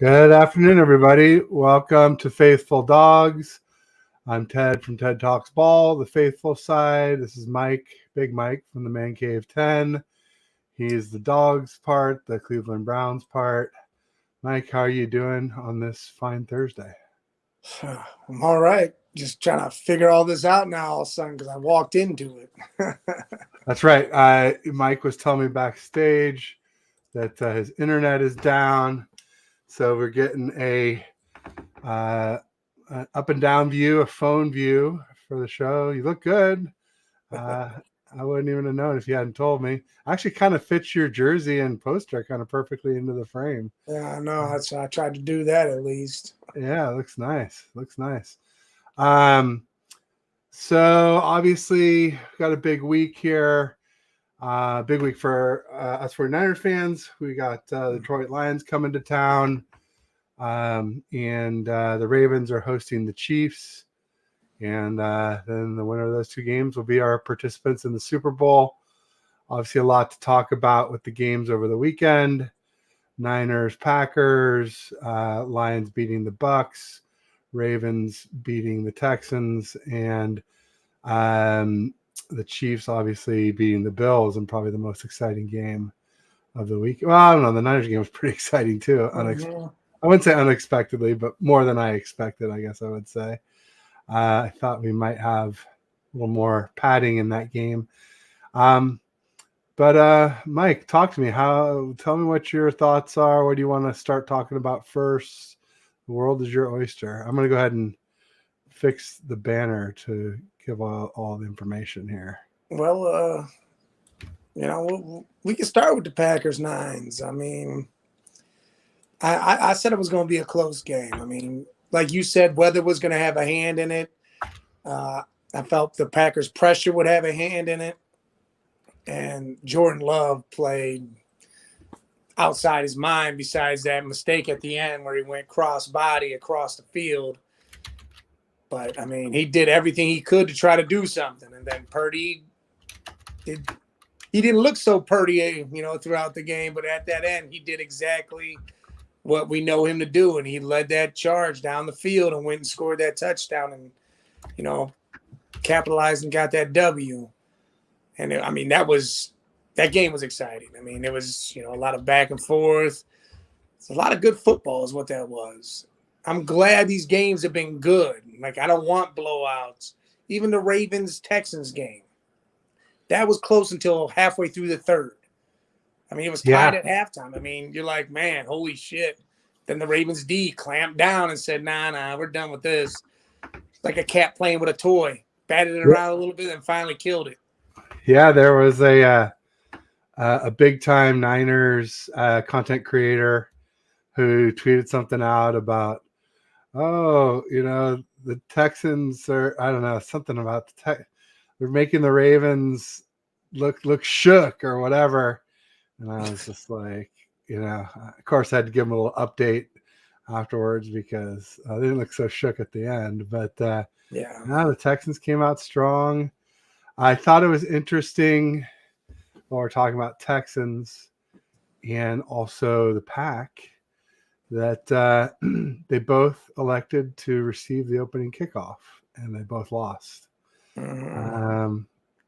Good afternoon, everybody. Welcome to Faithful Dawgs. I'm Ted from Ted Talks Ball, the faithful side. This is Mike, Big Mike from the Man Cave 10. He's the Dawgs part, the Cleveland Browns part. Mike, how are you doing on this fine Thursday? I'm all right. Just trying to figure all this out now all of a sudden because I walked into it. That's right. Mike was telling me backstage that his internet is down. So we're getting an up and down view, a phone view for the show. You look good. I wouldn't even have known if you hadn't told me. Actually kind of fits your jersey and poster kind of perfectly into the frame. Yeah, I know. I tried to do that at least. Yeah, it looks nice. Looks nice. So obviously got a big week here. Big week for us 49ers fans. We got the Detroit Lions coming to town. And the Ravens are hosting the Chiefs. And then the winner of those two games will be our participants in the Super Bowl. Obviously, a lot to talk about with the games over the weekend. Niners, Packers, Lions beating the Bucks, Ravens beating the Texans, and the Chiefs obviously beating the Bills, and probably the most exciting game of the week. Well, I don't know. The Niners game was pretty exciting too. I wouldn't say unexpectedly, but more than I expected, I guess I would say. I thought we might have a little more padding in that game. But Mike, talk to me. Tell me what your thoughts are. What do you want to start talking about first? The world is your oyster. I'm going to go ahead and fix the banner to give all the information here. Well, we can start with the Packers Nines. I mean, I said it was going to be a close game. I mean, like you said, weather was going to have a hand in it. I felt the Packers' pressure would have a hand in it. And Jordan Love played outside his mind besides that mistake at the end where he went cross-body across the field. But, I mean, he did everything he could to try to do something. And then Purdy, he didn't look so Purdy, throughout the game. But at that end, he did exactly what we know him to do. And he led that charge down the field and went and scored that touchdown and, capitalized and got that W. And, I mean, that game was exciting. I mean, it was, a lot of back and forth. It's a lot of good football is what that was. I'm glad these games have been good. Like, I don't want blowouts. Even the Ravens-Texans game. That was close until halfway through the third. I mean, it was tied at halftime. I mean, you're like, man, holy shit. Then the Ravens D clamped down and said, nah, we're done with this. Like a cat playing with a toy. Batted it around a little bit and finally killed it. Yeah, there was a big-time Niners content creator who tweeted something out about, the Texans are, I don't know, something about they're making the Ravens look shook or whatever. And I was just like, of course I had to give them a little update afterwards because they didn't look so shook at the end. But the Texans came out strong. I thought it was interesting while we're talking about Texans and also the Pack that they both elected to receive the opening kickoff and they both lost.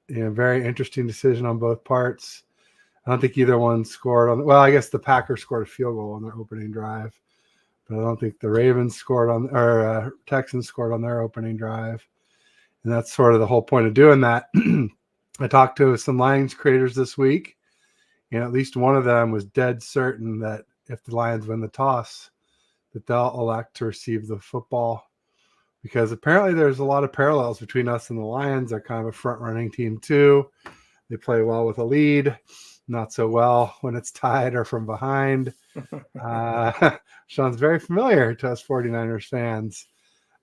Very interesting decision on both parts. I don't think either one scored on. Well, I guess the Packers scored a field goal on their opening drive, but I don't think the Ravens scored Texans scored on their opening drive. And that's sort of the whole point of doing that. I talked to some Lions creators this week, and at least one of them was dead certain that if the Lions win the toss, that they'll elect to receive the football. Because apparently there's a lot of parallels between us and the Lions. They're kind of a front-running team too. They play well with a lead, not so well when it's tied or from behind. Sounds very familiar to us 49ers fans.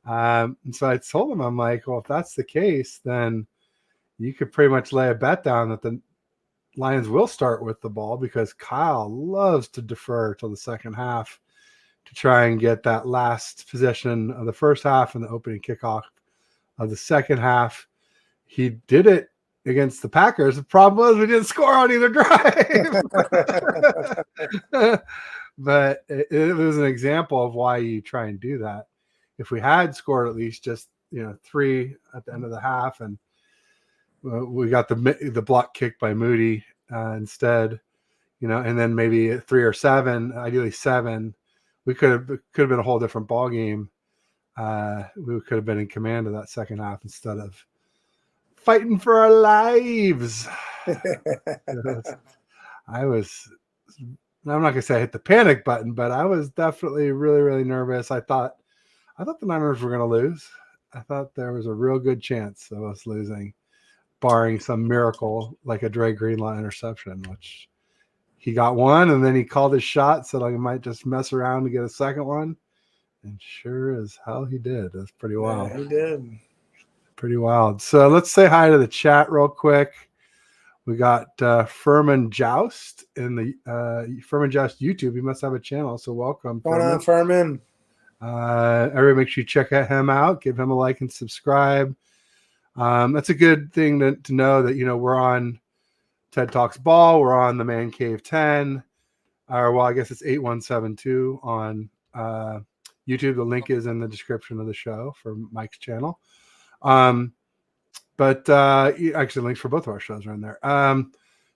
And so I told him, I'm like, well, if that's the case, then you could pretty much lay a bet down that the Lions will start with the ball because Kyle loves to defer till the second half to try and get that last possession of the first half and the opening kickoff of the second half. He did it against the Packers. The problem was we didn't score on either drive. but it was an example of why you try and do that. If we had scored at least just 3 at the end of the half, and we got the block kick by Moody instead, and then maybe 3 or 7, ideally 7, we could have been a whole different ball game. We could have been in command of that second half instead of fighting for our lives. I'm not gonna say I hit the panic button, but I was definitely really, really nervous. I thought the Niners were gonna lose. I thought there was a real good chance of us losing, barring some miracle like a Dre Greenlaw interception, which he got one, and then he called his shot, said I might just mess around to get a second one, and sure as hell he did. That's pretty wild. Yeah, he did. Pretty wild. So let's say hi to the chat real quick. We got Furman Joust in the Furman Joust YouTube. He must have a channel, so welcome. Going on, Furman. Everybody, make sure you check him out. Give him a like and subscribe. That's a good thing to know that we're on TED Talks Ball. We're on the Man Cave 10. I guess it's 8172 on YouTube. The link is in the description of the show for Mike's channel. But actually, links for both of our shows are in there.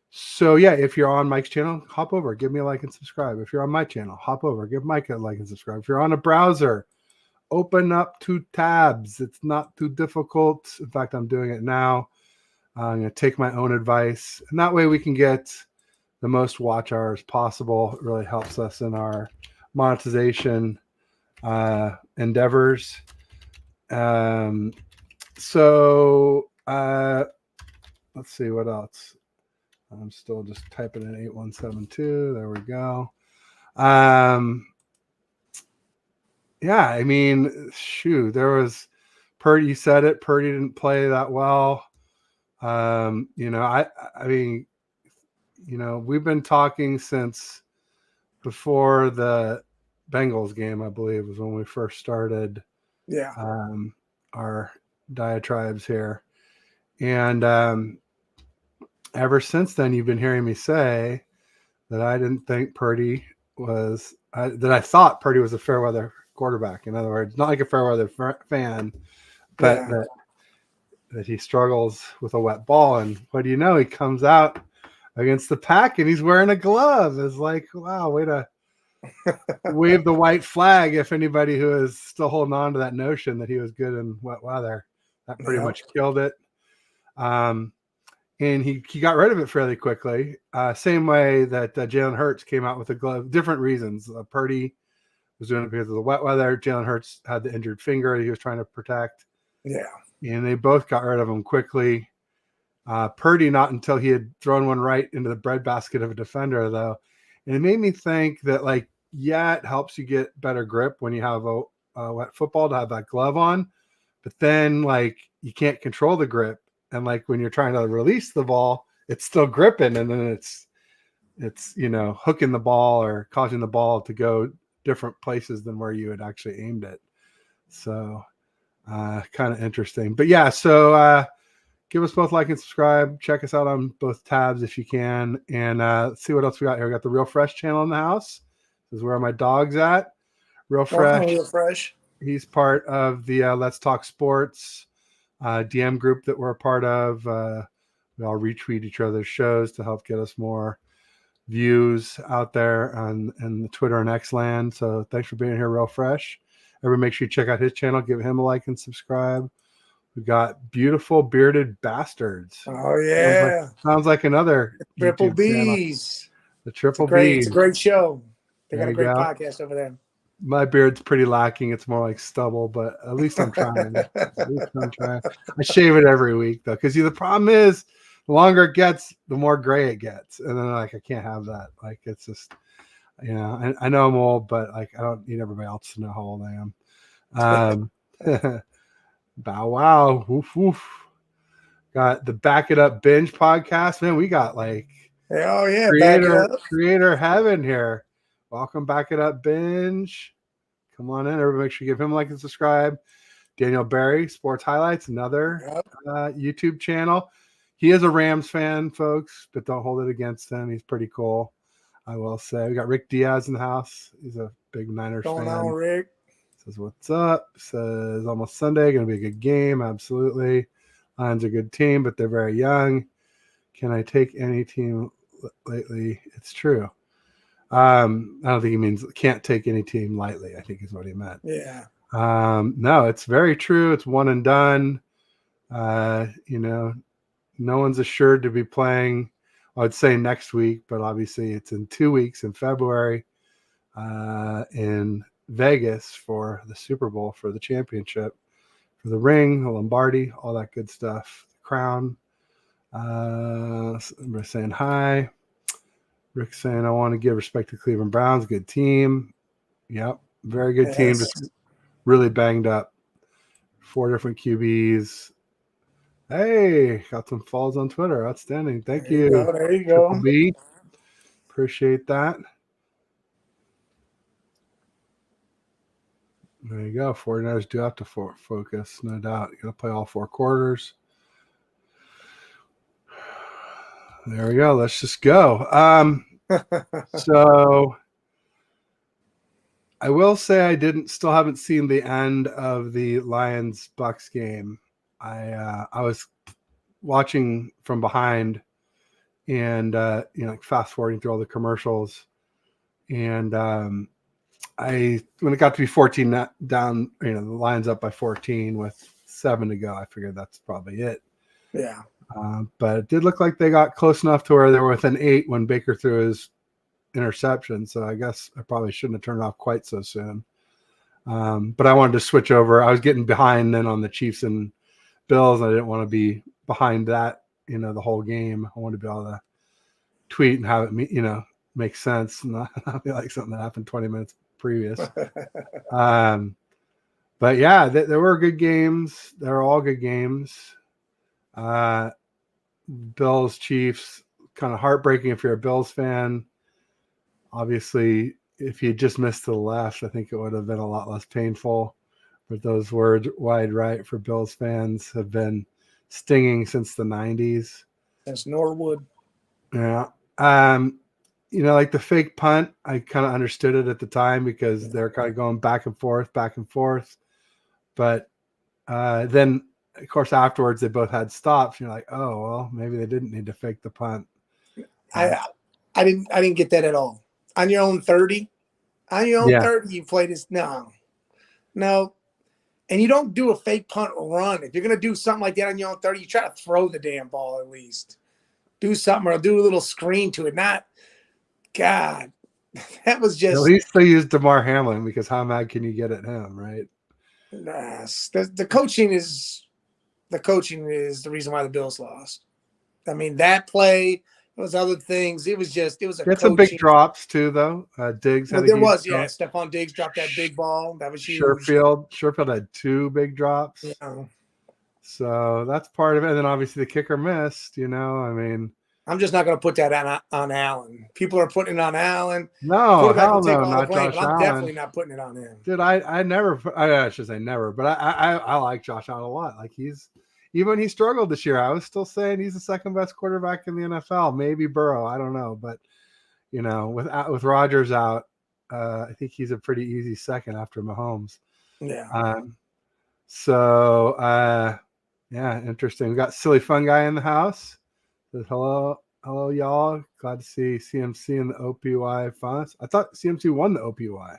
So yeah, if you're on Mike's channel, hop over, give me a like and subscribe. If you're on my channel, hop over, give Mike a like and subscribe. If you're on a browser, open up 2 tabs. It's not too difficult. In fact, I'm doing it now. I'm going to take my own advice, and that way we can get the most watch hours possible. It really helps us in our monetization endeavors. So let's see what else. I'm still just typing in 8172. There we go. Yeah, I mean, shoot, there was Purdy. You said it. Purdy didn't play that well. I mean, we've been talking since before the Bengals game, I believe, was when we first started. Yeah. Our diatribes here, and ever since then, you've been hearing me say that I didn't think Purdy was. That I thought Purdy was a fair weather quarterback. In other words, not like a fair weather fan, but that he struggles with a wet ball. And what do you know? He comes out against the Pack and he's wearing a glove. It's like, wow, way to wave the white flag. If anybody who is still holding on to that notion that he was good in wet weather, that pretty much killed it. And he got rid of it fairly quickly. Same way that Jalen Hurts came out with a glove, different reasons. Purdy was doing it because of the wet weather. Jalen Hurts had the injured finger that he was trying to protect. Yeah. And they both got rid of him quickly. Purdy, not until he had thrown one right into the breadbasket of a defender, though. And it made me think that, it helps you get better grip when you have a wet football to have that glove on. But then, you can't control the grip. And, when you're trying to release the ball, it's still gripping. And then it's hooking the ball or causing the ball to go different places than where you had actually aimed it. So kind of interesting. But yeah, so give us both like and subscribe. Check us out on both tabs if you can. And let's see what else we got here. We got the Real Fresh channel in the house. This is where my dog's at. Real Fresh. Real Fresh. He's part of the Let's Talk Sports DM group that we're a part of. We all retweet each other's shows to help get us more views out there on the Twitter and X land. So thanks for being here, Real Fresh. Everybody make sure you check out his channel. Give him a like and subscribe. We got Beautiful Bearded Bastards. Oh, yeah. Sounds like another Triple YouTube B's. channel. The Triple B's. B's. It's a great show. They got There a you great go. podcast over there. My beard's pretty lacking. It's more like stubble, but at least I'm trying. I shave it every week, though, because the problem is the longer it gets, the more gray it gets. And then, I can't have that. It's just, I know I'm old, but, I don't need everybody else to know how old I am. Bow wow. Woof, woof. Got the Back It Up Binge podcast. Man, we got, oh, yeah. creator heaven here. Welcome, Back It Up Binge. Come on in. Everybody make sure you give him a like and subscribe. Daniel Barry, Sports Highlights, another YouTube channel. He is a Rams fan, folks, but don't hold it against him. He's pretty cool. I will say. We got Rick Diaz in the house. He's a big Niners Going fan. on, Rick? Says, what's up? Says, almost Sunday. Going to be a good game. Absolutely. Lions are a good team, but they're very young. Can I take any team lately? It's true. I don't think he means can't take any team lightly, I think is what he meant. Yeah. No, it's very true. It's one and done. No one's assured to be playing, I'd say next week, but obviously it's in 2 weeks in February in Vegas for the Super Bowl, for the championship, for the ring, the Lombardi, all that good stuff, the crown. We're saying hi. Rick's saying, I want to give respect to Cleveland Browns. Good team. Yep. Very good team. Just really banged up. 4 different QBs. Hey, got some follows on Twitter. Outstanding. Thank you. There you go. Triple B. Appreciate that. There you go. 49ers do have to focus, no doubt. You got to play all 4 quarters. There we go. Let's just go. So I will say I still haven't seen the end of the Lions-Bucks game. I was watching from behind and like fast forwarding through all the commercials, and when it got to be 14 down, the Lions up by 14 with 7 to go, I figured that's probably it. Yeah. But it did look like they got close enough to where they were within 8 when Baker threw his interception. So I guess I probably shouldn't have turned off quite so soon. But I wanted to switch over. I was getting behind then on the Chiefs and Bills. I didn't want to be behind that, the whole game. I wanted to be able to tweet and have it, make sense, and not be like something that happened 20 minutes previous. But yeah, there were good games. They were all good games. Bills, Chiefs, kind of heartbreaking if you're a Bills fan. Obviously, if you just missed to the left, I think it would have been a lot less painful. But those words wide right for Bills fans have been stinging since the 90s. Since Norwood. Yeah. Like the fake punt, I kind of understood it at the time because they're kind of going back and forth. But then, of course, afterwards they both had stops. You're like, oh well, maybe they didn't need to fake the punt. I didn't get that at all. On your own 30, 30, you play this. No, and you don't do a fake punt run. If you're gonna do something like that on your own 30, you try to throw the damn ball at least. Do something or do a little screen to it. Not, God, that was just. At least they used DeMar Hamlin because how mad can you get at him, right? Nah, the coaching is the reason why the Bills lost. I mean, that play, those other things, it was a Get some big drops too, though. Diggs had Stephon Diggs dropped that big ball. That was huge. Sherfield had 2 big drops. Yeah. So that's part of it. And then obviously the kicker missed, I mean. I'm just not going to put that on Allen. People are putting it on Allen. No, hell no, not Josh Allen. I'm definitely not putting it on him. Dude, I should say never, but I like Josh Allen a lot. Like even when he struggled this year, I was still saying he's the second best quarterback in the NFL. Maybe Burrow, I don't know. But, with Rodgers out, I think he's a pretty easy second after Mahomes. Yeah. Yeah, interesting. We got Silly Fun Guy in the house. Says, hello, y'all. Glad to see CMC in the OPY finals. I thought CMC won the OPY.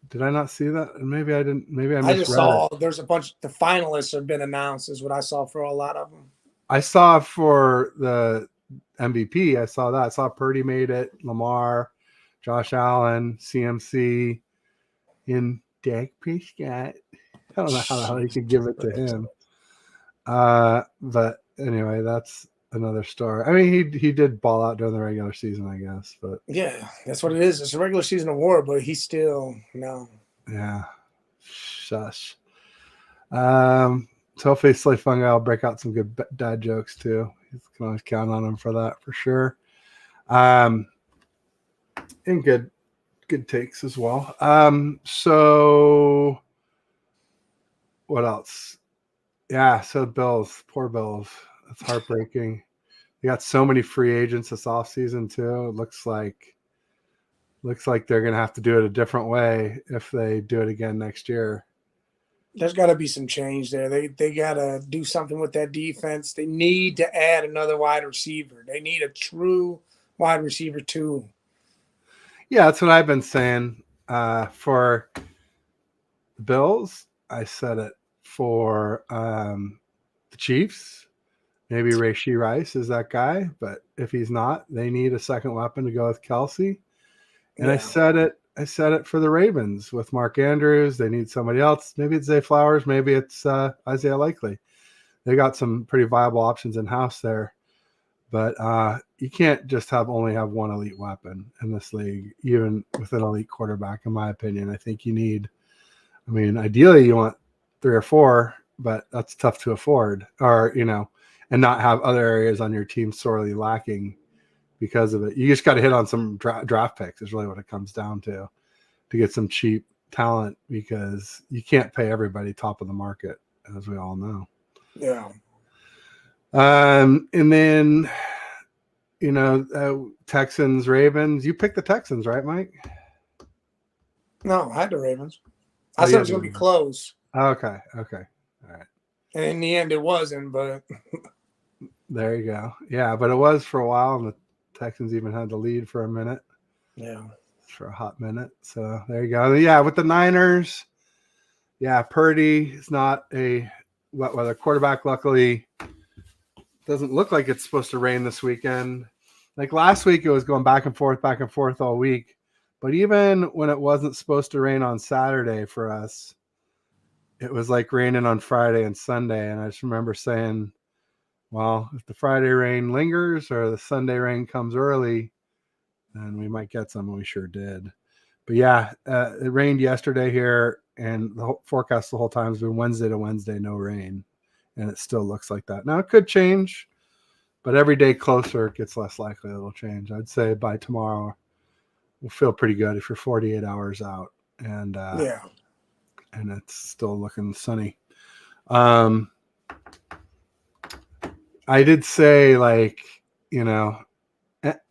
Did I not see that? Maybe I didn't. Maybe I misread just saw there's a bunch. The finalists have been announced. Is what I saw for a lot of them. I saw for the MVP. I saw that. I saw Purdy made it. Lamar, Josh Allen, CMC, in Dak Prescott. I don't know how the hell you could give it to him. But anyway, that's another story. I mean, he did ball out during the regular season, I guess. But yeah, that's what it is. It's a regular season award, but he's still no. Yeah, shush. So hopefully, Slay Fungi will break out some good dad jokes too. You can always count on him for that for sure. And good takes as well. So what else? Yeah, so Bills, poor Bills. It's heartbreaking. they got so many free agents this offseason too. It looks like they're going to have to do it a different way if they do it again next year. There's got to be some change there. They got to do something with that defense. They need to add another wide receiver. They need a true wide receiver too. Yeah, that's what I've been saying. For the Bills, I said it. For the Chiefs, maybe Rashee Rice is that guy. But if he's not, they need a second weapon to go with Kelsey. And Yeah. I said it for the Ravens with Mark Andrews. They need somebody else. Maybe it's Zay Flowers. Maybe it's Isaiah Likely. They got some pretty viable options in house there. But you can't just only have one elite weapon in this league, even with an elite quarterback, in my opinion. I think you need, ideally you want 3 or 4, but that's tough to afford, or, and not have other areas on your team sorely lacking because of it. You just got to hit on some draft picks is really what it comes down to get some cheap talent, because you can't pay everybody top of the market, as we all know. Yeah. And then, Texans, Ravens. You picked the Texans, right, Mike? No, I had the Ravens. I said it was going to be close. Okay. All right. And in the end, it wasn't, but. There you go. Yeah, but it was for a while, and the Texans even had the lead for a minute. Yeah. For a hot minute. So there you go. Yeah, with the Niners, Purdy is not a wet weather quarterback. Luckily, doesn't look like it's supposed to rain this weekend. Like last week, it was going back and forth all week. But even when it wasn't supposed to rain on Saturday for us, it was like raining on Friday and Sunday. And I just remember saying, well, if the Friday rain lingers or the Sunday rain comes early, then we might get some. We sure did. But it rained yesterday here, and the whole forecast the whole time has been Wednesday to Wednesday, no rain. And it still looks like that. Now, it could change, but every day closer, it gets less likely it'll change. I'd say by tomorrow, we'll feel pretty good if you're 48 hours out. And and it's still looking sunny. I did say,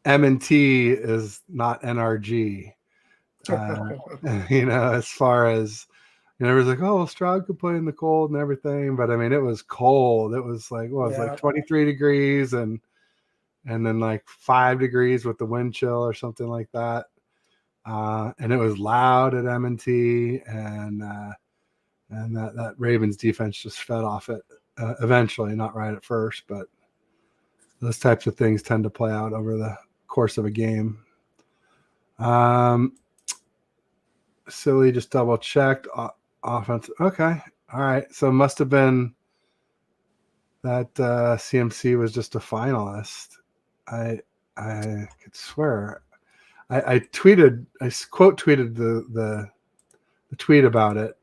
M&T is not NRG. As far as, everyone's like, oh, well, Stroud could play in the cold and everything. But, it was cold. It was like 23 degrees and then like 5 degrees with the wind chill or something like that. And it was loud at M&T, and that Ravens defense just fed off it eventually, not right at first, but those types of things tend to play out over the course of a game. Silly just double checked offense. Okay. All right. So it must have been that CMC was just a finalist. I could swear. I quote tweeted the tweet about it.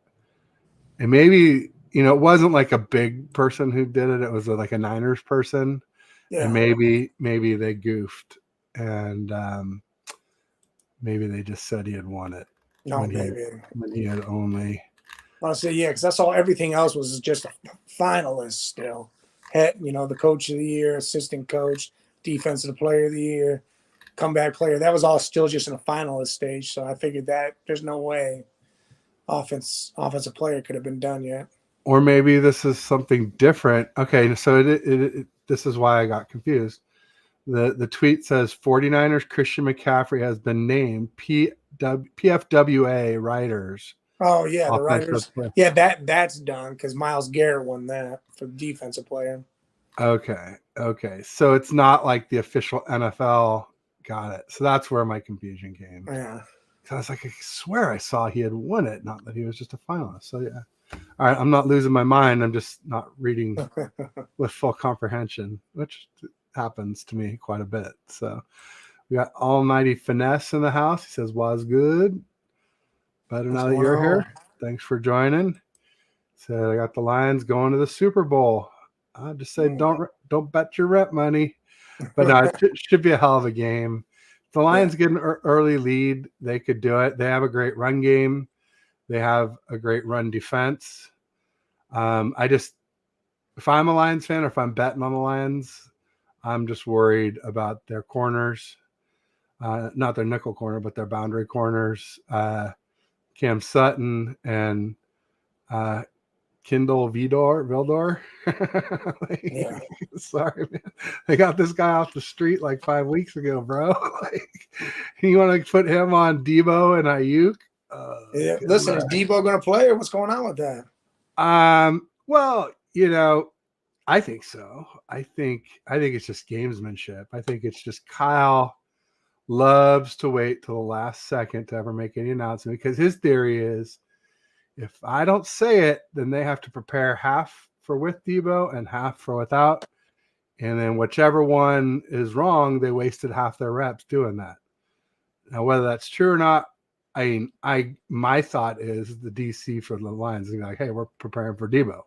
And maybe, it wasn't like a big person who did it. It was like a Niners person. Yeah. And maybe they goofed, and maybe they just said he had won it. No, when he had only. I'll say, because that's all. Everything else was just a finalist still. The coach of the year, assistant coach, defensive player of the year, comeback player. That was all still just in a finalist stage. So I figured that there's no way offensive player could have been done yet. Or maybe this is something different. Okay, so this is why I got confused. The tweet says 49ers Christian McCaffrey has been named PFWA writers. Oh, yeah, the writers. Yeah, that's done because Myles Garrett won that for defensive player. Okay. So it's not like the official NFL. Got it. So that's where my confusion came. Yeah. I was like, I swear I saw he had won it, not that he was just a finalist. So, yeah. All right, I'm not losing my mind. I'm just not reading with full comprehension, which happens to me quite a bit. So we got Almighty Finesse in the house. He says, was good. Better now that you're here. Thanks for joining. So I got the Lions going to the Super Bowl. I just say don't bet your rent money. But no, it should be a hell of a game. If the Lions get an early lead, they could do it. They have a great run game. They have a great run defense. If I'm a Lions fan or if I'm betting on the Lions, I'm just worried about their corners, not their nickel corner, but their boundary corners. Cam Sutton and Kindle Vildor. Yeah. Sorry, man. They got this guy off the street like 5 weeks ago, bro. You want to put him on Debo and Ayuk? Yeah. Listen, is Debo going to play, or what's going on with that? Well, I think so. I think it's just gamesmanship. I think it's just Kyle loves to wait till the last second to ever make any announcement, because his theory is, if I don't say it, then they have to prepare half for with Debo and half for without. And then whichever one is wrong, they wasted half their reps doing that. Now, whether that's true or not, my thought is the DC for the Lions is like, hey, we're preparing for Debo.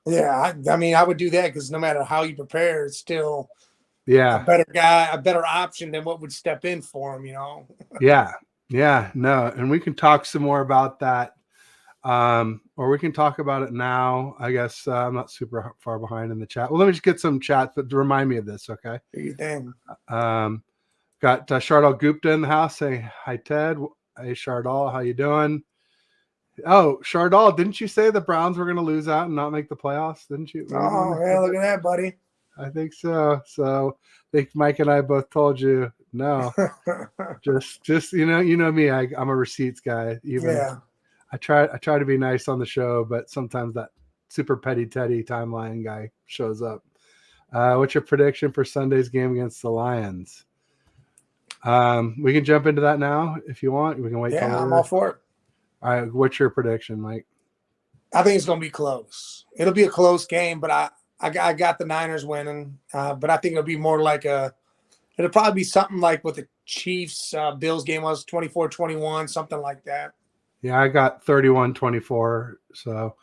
Yeah, I mean, I would do that, because no matter how you prepare, it's still a better guy, a better option than what would step in for him, Yeah, no, and we can talk some more about that. Or we can talk about it now. I guess I'm not super far behind in the chat. Well, let me just get some chat to remind me of this, okay? Do you think? Got Shardal Gupta in the house saying, hi, Ted. Hey, Shardal, how you doing? Oh, Shardal, didn't you say the Browns were going to lose out and not make the playoffs? Didn't you? Oh, yeah, look at that, buddy. I think so. So I think Mike and I both told you, no. just you know me, I'm a receipts guy. Yeah. I try to be nice on the show, but sometimes that super petty Teddy timeline guy shows up. What's your prediction for Sunday's game against the Lions? We can jump into that now if you want. We can wait. Yeah, I'm all for it. All right, what's your prediction, Mike? I think it's going to be close. It'll be a close game, but I got the Niners winning. But I think it'll be more like it'll probably be something like what the Chiefs Bills game was, 24-21, something like that. Yeah, I got 31-24. So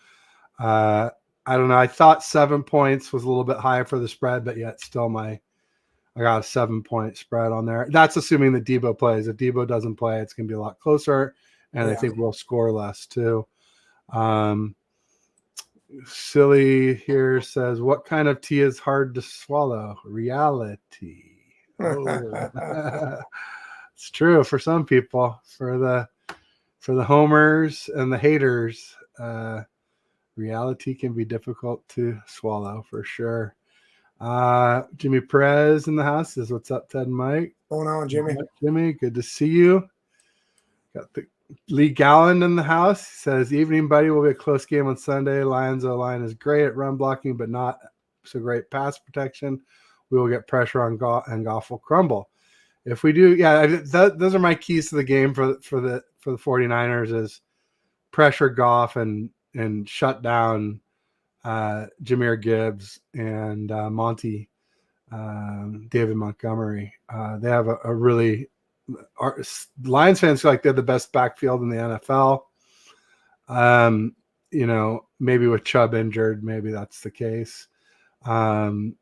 I don't know. I thought 7 points was a little bit high for the spread, but yet still I got a 7-point spread on there. That's assuming that Debo plays. If Debo doesn't play, it's going to be a lot closer, and I think we'll score less too. Silly here says, what kind of tea is hard to swallow? Reality. Oh. It's true for some people. For the homers and the haters, reality can be difficult to swallow for sure. Jimmy Perez in the house says, what's up, Ted and Mike? What's going on, Jimmy? Jimmy, good to see you. Got the Lee Galland in the house. He says, evening, buddy. Will be a close game on Sunday. Lions O-line is great at run blocking, but not so great pass protection. We will get pressure on Goff, and Goff will crumble. If we do, those are my keys to the game for the 49ers is pressure Goff and shut down Jahmyr Gibbs and Monty, David Montgomery. They have a really Lions fans feel like they're the best backfield in the NFL. Maybe with Chubb injured, maybe that's the case. I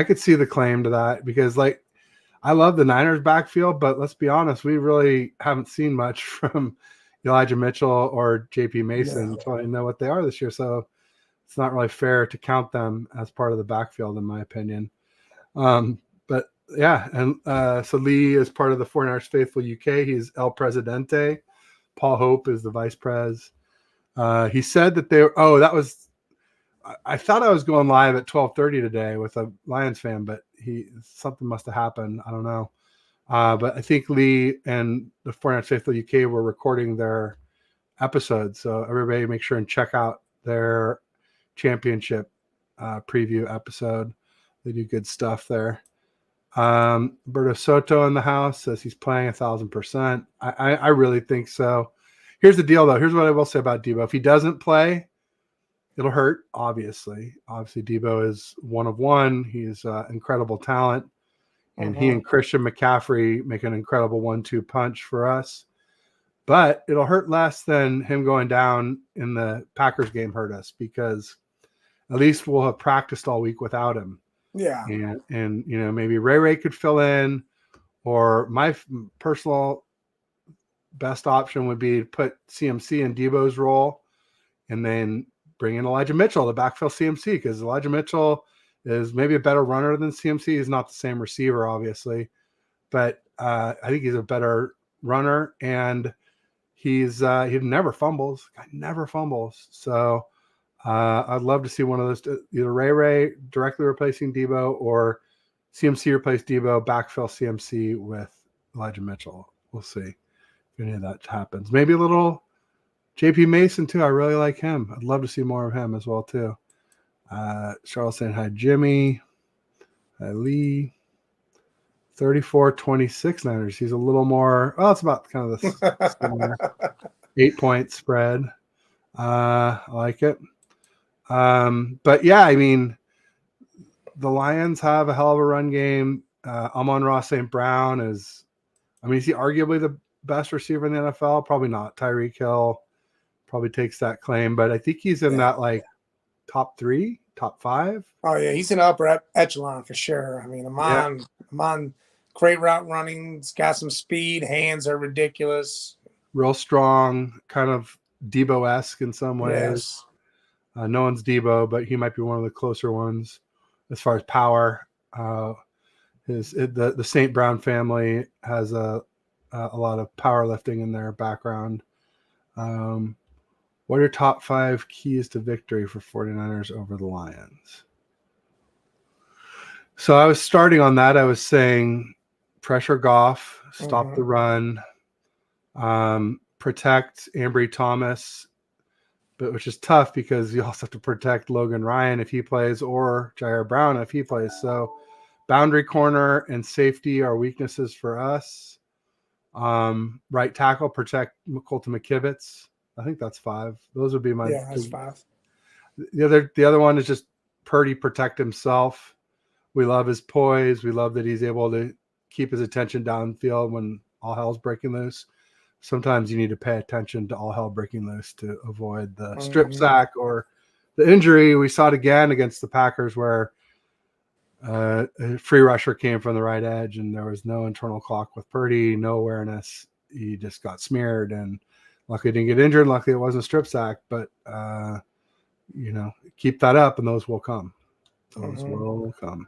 could see the claim to that, because I love the Niners backfield, but let's be honest, we really haven't seen much from Elijah Mitchell or JP Mason until I know what they are this year. So it's not really fair to count them as part of the backfield, in my opinion. But yeah, and so Lee is part of the 49ers Faithful UK. He's El Presidente. Paul Hope is the vice pres. He said that I thought I was going live at 12:30 today with a Lions fan, but something must have happened. I don't know. But I think Lee and the 49ers Faithful UK were recording their episode. So everybody make sure and check out their championship preview episode. They do good stuff there. Berto Soto in the house says he's playing 1,000%. I really think so. Here's the deal, though. Here's what I will say about Debo. If he doesn't play, it'll hurt, obviously. Obviously, Debo is one of one. He's incredible talent. And he and Christian McCaffrey make an incredible 1-2 punch for us. But it'll hurt less than him going down in the Packers game hurt us, because at least we'll have practiced all week without him. Yeah. And maybe Ray could fill in, or my personal best option would be to put CMC in Debo's role and then bring in Elijah Mitchell to backfill CMC, because Elijah Mitchell is maybe a better runner than CMC. He's not the same receiver, obviously, but I think he's a better runner, and he never fumbles. Guy never fumbles. So I'd love to see one of those, either Ray directly replacing Debo or CMC replace Debo, backfill CMC with Elijah Mitchell. We'll see if any of that happens. Maybe a little JP Mason too. I really like him. I'd love to see more of him as well too. Charles saying hi, Jimmy. Hi, Lee. 34-26 Niners. He's a little more. Well, it's about kind of the similar 8-point spread. I like it. But yeah, I mean, the Lions have a hell of a run game. Amon-Ra St. Brown is he arguably the best receiver in the NFL? Probably not. Tyreek Hill probably takes that claim, but I think he's in that top 3, top 5. Oh yeah, he's in the upper echelon for sure. I mean, Amon, great route running. He's got some speed. Hands are ridiculous. Real strong, kind of Debo-esque in some ways. Yes. No one's Debo, but he might be one of the closer ones as far as power. The St. Brown family has a lot of powerlifting in their background. What are your top 5 keys to victory for 49ers over the Lions? So I was starting on that. I was saying pressure Goff, stop the run, protect Ambry Thomas, but which is tough because you also have to protect Logan Ryan if he plays or Jair Brown if he plays. So boundary corner and safety are weaknesses for us. Right tackle, protect Colton McKivitz. I think that's 5. Those would be my. Yeah, that's 5. The other one is just Purdy protect himself. We love his poise. We love that he's able to keep his attention downfield when all hell's breaking loose. Sometimes you need to pay attention to all hell breaking loose to avoid the strip sack or the injury. We saw it again against the Packers where a free rusher came from the right edge and there was no internal clock with Purdy, no awareness. He just got smeared, and luckily he didn't get injured. Luckily it wasn't a strip sack, but keep that up and those will come. Those will come.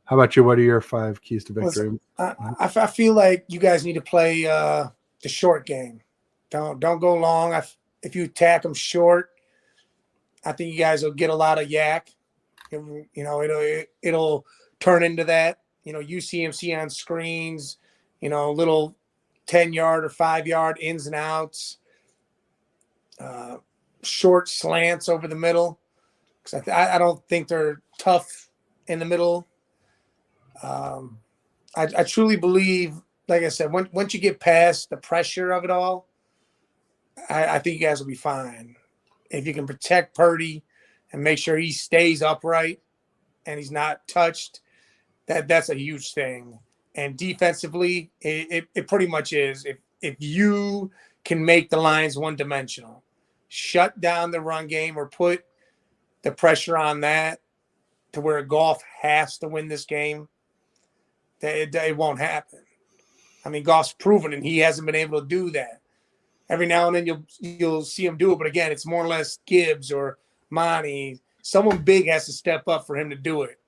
How about you? What are your 5 keys to victory? Listen, I feel like you guys need to play the short game. Don't go long. If you attack them short, I think you guys will get a lot of yak. It'll turn into that. UCMC on screens. Little 10-yard or 5-yard ins and outs. Short slants over the middle. Because I don't think they're tough in the middle. I truly believe, like I said, once you get past the pressure of it all, I think you guys will be fine. If you can protect Purdy and make sure he stays upright and he's not touched, that's a huge thing. And defensively, it pretty much is. If you can make the Lions one-dimensional, shut down the run game or put the pressure on that to where Goff has to win this game, it won't happen. I mean, Goff's proven and he hasn't been able to do that. Every now and then you'll see him do it, but again, it's more or less Gibbs or Monty. Someone big has to step up for him to do it.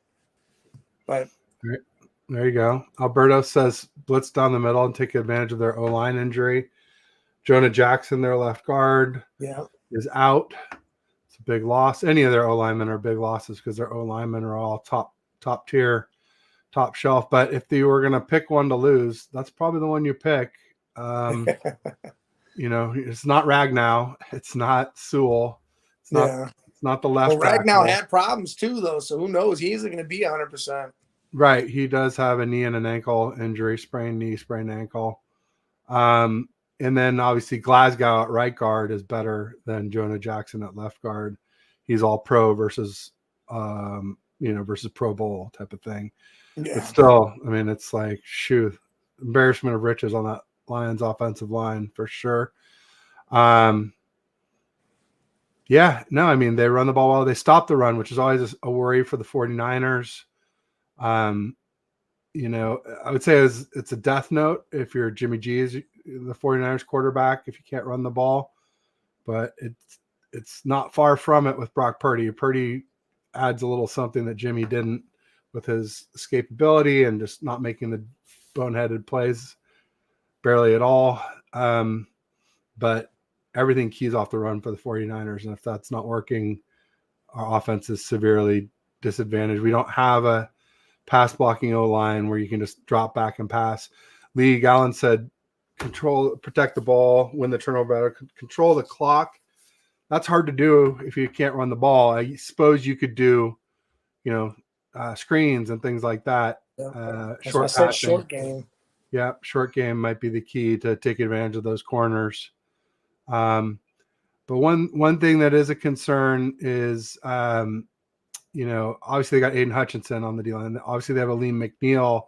But there you go. Alberto says blitz down the middle and take advantage of their O-line injury. Jonah Jackson, their left guard, is out. It's a big loss. Any of their O-linemen are big losses because their O-linemen are all top tier, top shelf. But if you were going to pick one to lose, that's probably the one you pick. It's not Ragnow. It's not Sewell. It's not the left. Well, Ragnow had problems too, though. So who knows? He isn't going to be 100%. Right. He does have a knee and an ankle injury, sprained knee, sprained ankle. And then obviously Glasgow at right guard is better than Jonah Jackson at left guard. He's all pro versus Pro Bowl type of thing. Yeah. But still, I mean, it's like, embarrassment of riches on that Lions offensive line for sure. They run the ball well. They stop the run, which is always a worry for the 49ers. I would say it's a death note if you're Jimmy G is the 49ers quarterback if you can't run the ball, but it's not far from it with Brock Purdy. Purdy adds a little something that Jimmy didn't with his escapability and just not making the boneheaded plays barely at all. But everything keys off the run for the 49ers. And if that's not working, our offense is severely disadvantaged. We don't have a pass blocking O-line where you can just drop back and pass. Lee Gallen said, protect the ball, win the turnover, control the clock. That's hard to do if you can't run the ball. I suppose you could do, screens and things like that. Short passing. Short game. Yeah, short game might be the key to take advantage of those corners. But one thing that is a concern is, obviously they got Aiden Hutchinson on the deal, and obviously they have Aleem McNeil,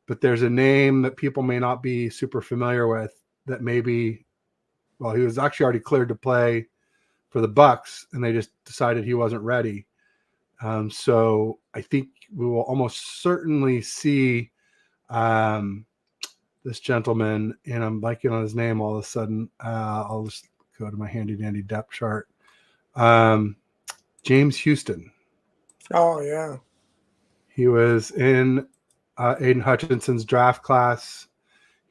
but there's a name that people may not be super familiar with that maybe, he was actually already cleared to play for the Bucks, and they just decided he wasn't ready. So I think we will almost certainly see this gentleman, and I'm blanking on his name all of a sudden. I'll just go to my handy dandy depth chart. James Houston. Oh yeah, he was in Aiden Hutchinson's draft class.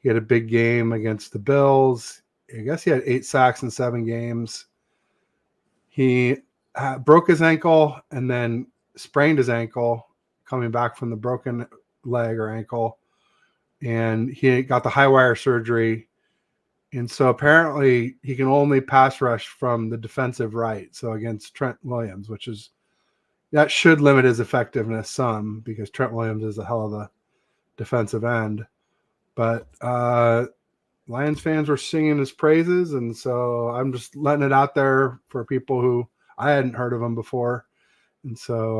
He had a big game against the Bills. I guess he had 8 sacks in 7 games. He broke his ankle and then sprained his ankle coming back from the broken leg or ankle. And he got the high wire surgery. And so apparently he can only pass rush from the defensive right. So against Trent Williams, that should limit his effectiveness some, because Trent Williams is a hell of a defensive end. But Lions fans were singing his praises. And so I'm just letting it out there for people who I hadn't heard of him before. And so,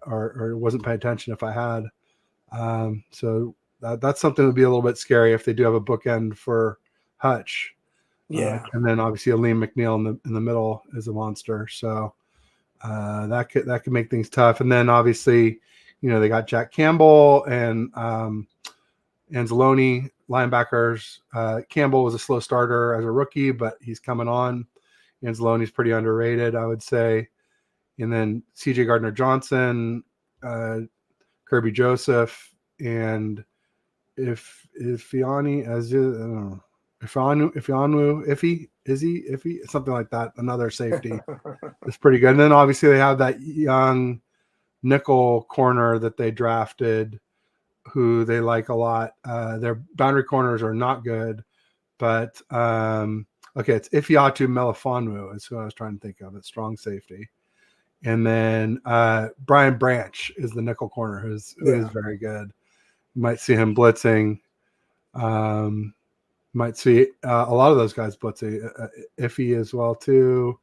or wasn't paying attention if I had. So that's something that would be a little bit scary if they do have a bookend for Hutch. Yeah. And then obviously Aleem McNeil in the middle is a monster. So that could make things tough. And then obviously, they got Jack Campbell and Anzalone linebackers. Campbell was a slow starter as a rookie, but he's coming on. Anzalone's pretty underrated, I would say. And then CJ Gardner-Johnson, Kirby Joseph, and Iffy, something like that. Another safety. It's pretty good. And then obviously they have that young nickel corner that they drafted, who they like a lot. Their boundary corners are not good, but it's Ifeatu Melifonwu is who I was trying to think of. It's strong safety. And then Brian Branch is the nickel corner, who is very good. You might see him blitzing. Might see a lot of those guys blitzing. Iffy as well too.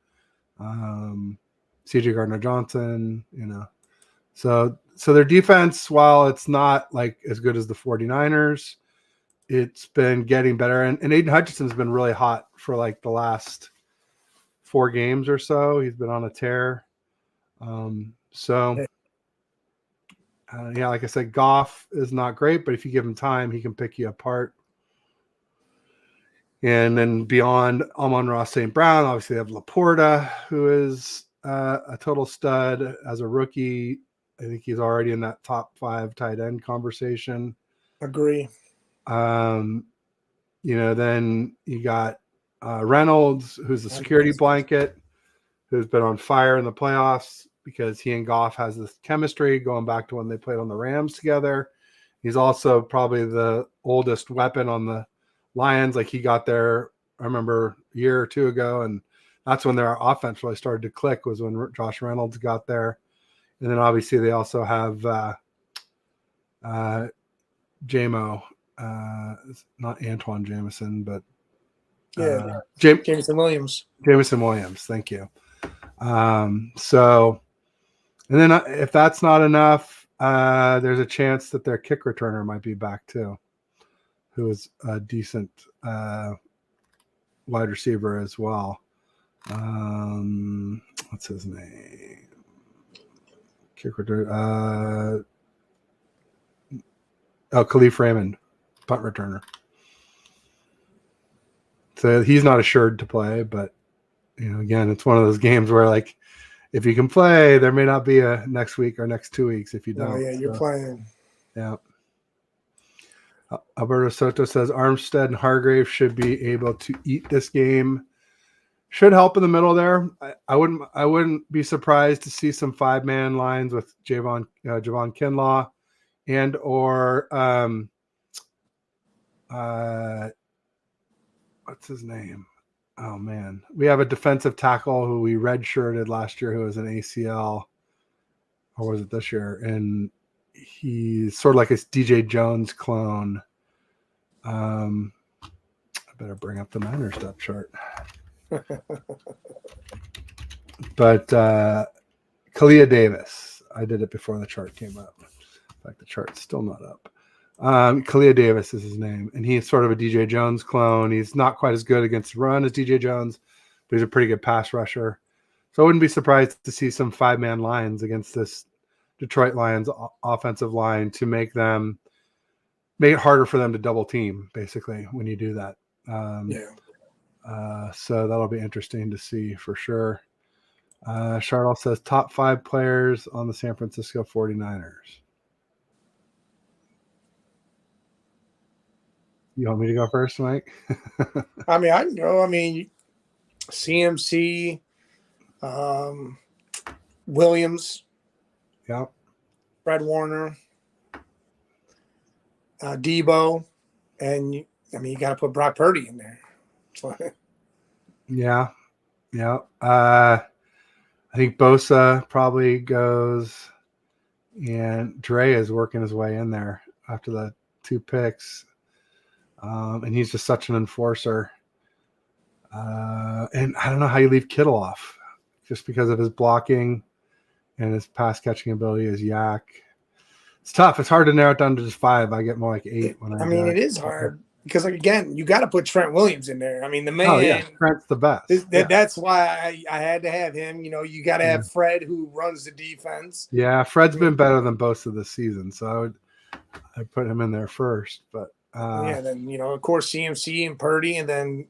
CJ Gardner-Johnson, So their defense, while it's not like as good as the 49ers, it's been getting better. And Aiden Hutchinson's been really hot for like the last 4 games or so. He's been on a tear. Like I said, Goff is not great, but if you give him time, he can pick you apart. And then beyond Amon-Ra St. Brown, obviously they have Laporta, who is a total stud as a rookie. I think he's already in that top 5 tight end conversation. Agree. Then you got Reynolds, who's the security blanket, who's been on fire in the playoffs because he and Goff has this chemistry going back to when they played on the Rams together. He's also probably the oldest weapon on the Lions. Like, he got there, I remember, a year or 2 ago, and that's when their offense really started to click, was when Josh Reynolds got there. And then obviously they also have JMO, not Antoine Jameson, but Jameson Williams. Jameson Williams, thank you. And then if that's not enough, there's a chance that their kick returner might be back too, who is a decent wide receiver as well. What's his name? Kick returner. Khalif Raymond, punt returner. So he's not assured to play, but again, it's one of those games where, like, if you can play, there may not be a next week or next 2 weeks if you don't. Oh yeah, you're playing. Yeah. Alberto Soto says Armstead and Hargrave should be able to eat this game. Should help in the middle there. I wouldn't be surprised to see some 5-man lines with Javon Kinlaw and or what's his name? Oh man, we have a defensive tackle who we redshirted last year who was an ACL, or was it this year? And he's sort of like a DJ Jones clone. I better bring up the Niners depth chart. But Kalia Davis, I did it before the chart came up. In fact, the chart's still not up. Kalia Davis is his name, and he's sort of a DJ Jones clone. He's not quite as good against the run as DJ Jones, but he's a pretty good pass rusher. So I wouldn't be surprised to see some 5-man lines against this Detroit Lions offensive line to make it harder for them to double team, basically, when you do that. So that'll be interesting to see for sure. Charles says top 5 players on the San Francisco 49ers. You want me to go first, Mike? I mean, I can go. I mean, CMC, Williams, Yep. Fred Warner, Debo, and you got to put Brock Purdy in there. Yeah. I think Bosa probably goes, and Dre is working his way in there after the 2 picks. And he's just such an enforcer. And I don't know how you leave Kittle off just because of his blocking and his pass catching ability as Yak. It's tough. It's hard to narrow it down to just 5. I get more like 8 when it is hard because, like, again, you got to put Trent Williams in there. I mean, the man. Oh, yeah. Trent's the best. That's why I had to have him. You got to have Fred, who runs the defense. Yeah, Fred's been better than both of this season, so I'd put him in there first. But then of course CMC and Purdy, and then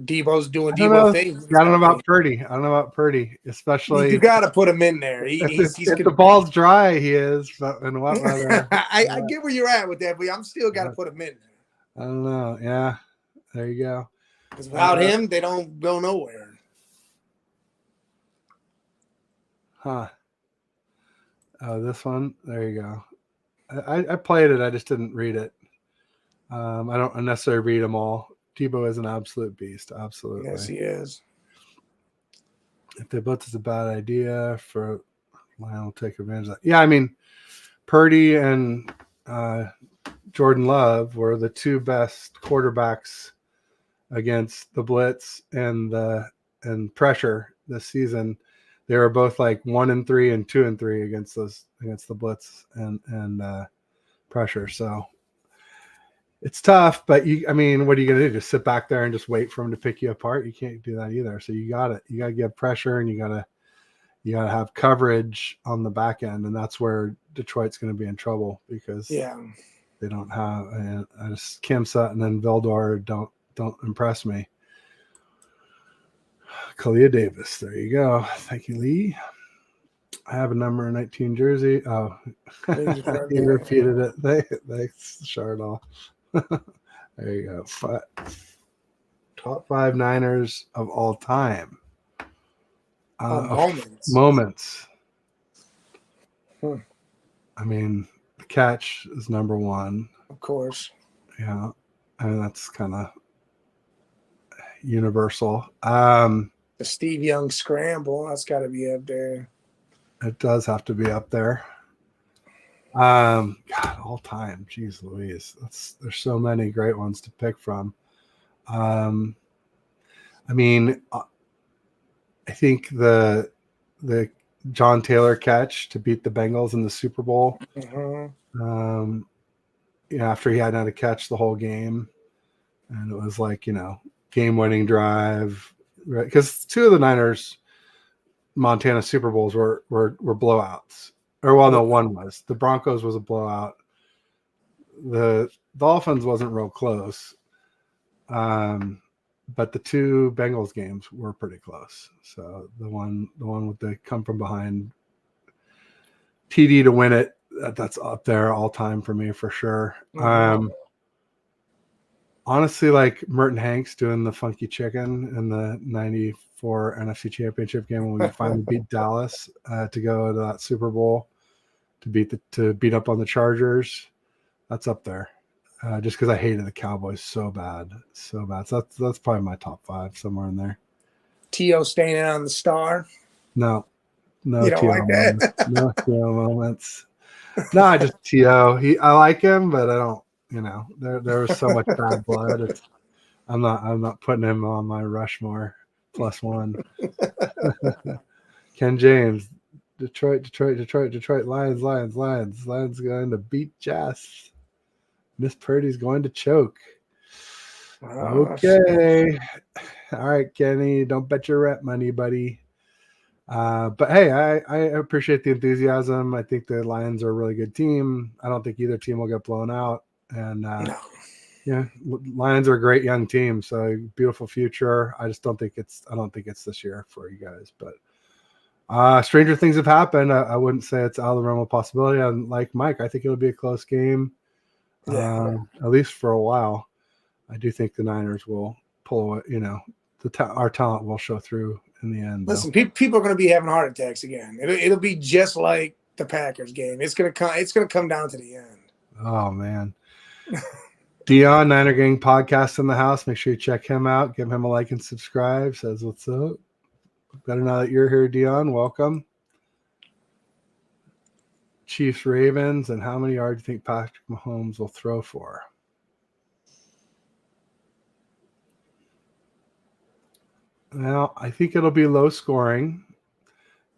Debo's doing Debo things. I don't know about Purdy. Especially you got to put him in there. If the ball's dry, he is. But in what weather? I get where you're at with that, but I'm still got to put him in there. I don't know. Yeah, there you go. Because without him, they don't go nowhere. Huh. Oh, this one. There you go. I played it. I just didn't read it. I don't necessarily read them all. Tebow is an absolute beast. Absolutely. Yes, he is. If they both is a bad idea for Lionel, take advantage of that. Yeah, I mean, Purdy and Jordan Love were the 2 best quarterbacks against the blitz and pressure this season. They were both like 1-3 and 2-3 against the blitz and pressure. So it's tough, but what are you going to do? Just sit back there and just wait for him to pick you apart? You can't do that either. So you got to get pressure, and you got to have coverage on the back end, and that's where Detroit's going to be in trouble because they don't have. And Kim Sutton and Vildor don't impress me. Kalia Davis, there you go. Thank you, Lee. I have a number 19 jersey. Oh, he repeated it. Thanks, Chardall. There you go. Top 5 Niners of all time. Moments. I mean, the catch is number 1. Of course. Yeah. And that's kind of universal. The Steve Young scramble, that's got to be up there. It does have to be up there. God, all time. Jeez Louise. There's so many great ones to pick from. I think the John Taylor catch to beat the Bengals in the Super Bowl. After he hadn't had a catch the whole game. And it was like, game-winning drive. Right? Because 2 of the Niners Montana Super Bowls were blowouts. Or, well, no, one was. The Broncos was a blowout. The Dolphins wasn't real close. but the two Bengals games were pretty close. So the one with the come from behind TD to win it, that's up there all time for me for sure. Honestly, like Merton Hanks doing the funky chicken in the 94 NFC Championship game when we finally beat Dallas to go to that Super Bowl to beat up on the Chargers. That's up there. Just because I hated the Cowboys so bad. So that's probably my top 5 somewhere in there. T.O. standing on the star. No You don't T.O. like moments. that? No T.O. moments. No, I just T.O. I like him, but I don't. There was so much bad blood. I'm not putting him on my Rushmore +1. Ken James, Detroit, Lions going to beat Jazz. Miss Purdy's going to choke. Okay. All right, Kenny, don't bet your rent money, buddy. But hey, I appreciate the enthusiasm. I think the Lions are a really good team. I don't think either team will get blown out. And No. yeah, Lions are a great young team, so beautiful future. I don't think it's this year for you guys. But stranger things have happened. I wouldn't say it's out of the realm of possibility. And like Mike, I think it'll be a close game. Yeah. At least for a while. I do think the Niners will pull it. Our talent will show through in the end. Listen, people are going to be having heart attacks again. It'll be just like the Packers game. It's going to come down to the end. Oh man. Dion, Niner Gang podcast in the house. Make sure you check him out. Give him a like and subscribe. Says what's up. Better now that you're here, Dion. Welcome. Chiefs, Ravens, and how many yards do you think Patrick Mahomes will throw for? Well, I think it'll be low scoring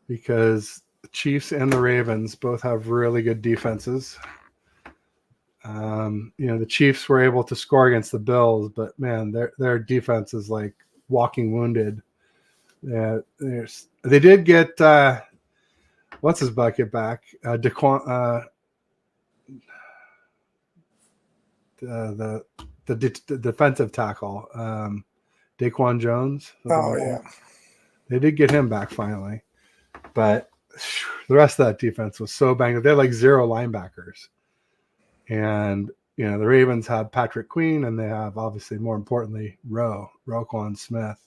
because the Chiefs and the Ravens both have really good defenses. The Chiefs were able to score against the Bills, but man, their defense is like walking wounded. Yeah, they did get what's his bucket back? The defensive tackle, Daquan Jones. Oh yeah, they did get him back finally, but the rest of that defense was so banged up. They had like 0 linebackers. And, the Ravens have Patrick Queen, and they have, obviously, more importantly, Roquan Smith,